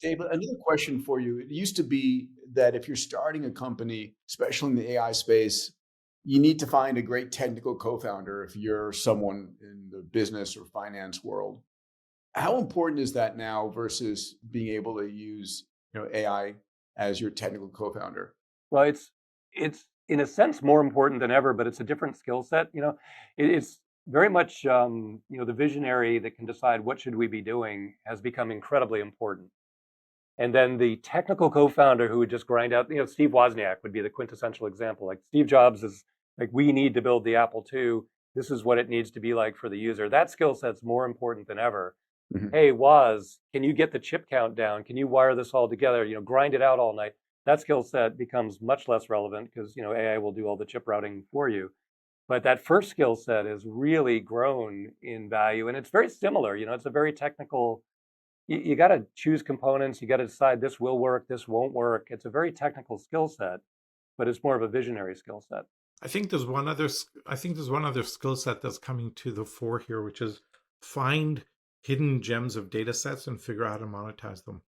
David, another question for you. It used to be that if you're starting a company, especially in the AI space, you need to find a great technical co-founder if you're someone in the business or finance world. How important is that now versus being able to use, AI as your technical co-founder? Well, it's in a sense more important than ever, but it's a different skill set. It's very much the visionary that can decide what should we be doing has become incredibly important. And then the technical co-founder who would just grind out, Steve Wozniak would be the quintessential example. Like Steve Jobs is like, we need to build the Apple II. This is what it needs to be like for the user. That skill set's more important than ever. Mhm. Hey, Woz, can you get the chip count down? Can you wire this all together? Grind it out all night. That skill set becomes much less relevant because AI will do all the chip routing for you. But that first skill set has really grown in value, and it's very similar. It's a very technical. You got to choose components. You got to decide this will work, this won't work. It's a very technical skill set, but it's more of a visionary skill set. I think there's one other skill set that's coming to the fore here, which is find hidden gems of data sets and figure out how to monetize them.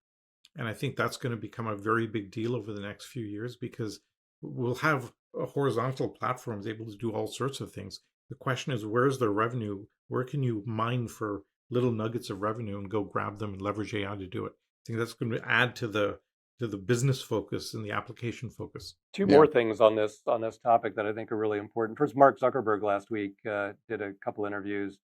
And I think that's going to become a very big deal over the next few years because we'll have horizontal platforms able to do all sorts of things. The question is, where's the revenue? Where can you mine for little nuggets of revenue and go grab them and leverage AI to do it? I think that's going to add to the business focus and the application focus. Two Yeah. more things on this topic that I think are really important. First, Mark Zuckerberg last week did a couple interviews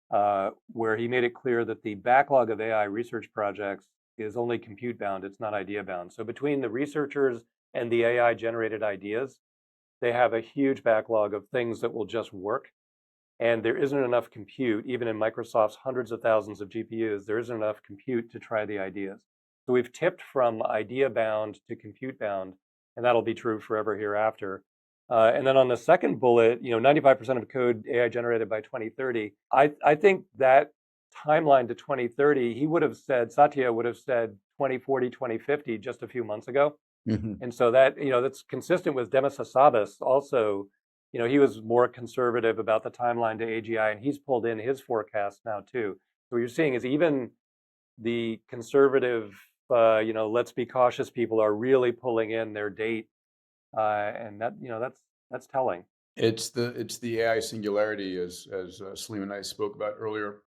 where he made it clear that the backlog of AI research projects is only compute bound, it's not idea bound. So between the researchers and the AI generated ideas, they have a huge backlog of things that will just work. And there isn't enough compute, even in Microsoft's hundreds of thousands of GPUs, there isn't enough compute to try the ideas. So we've tipped from idea bound to compute bound, and that'll be true forever hereafter. And then on the second bullet, 95% of code AI generated by 2030. I think that timeline to 2030, Satya would have said 2040, 2050 just a few months ago. Mhm. And so that's consistent with Demis Hassabis also. He was more conservative about the timeline to AGI, and he's pulled in his forecast now too. So what you're seeing is even the conservative, let's be cautious people are really pulling in their date, and that's telling. It's the AI singularity as Salim and I spoke about earlier.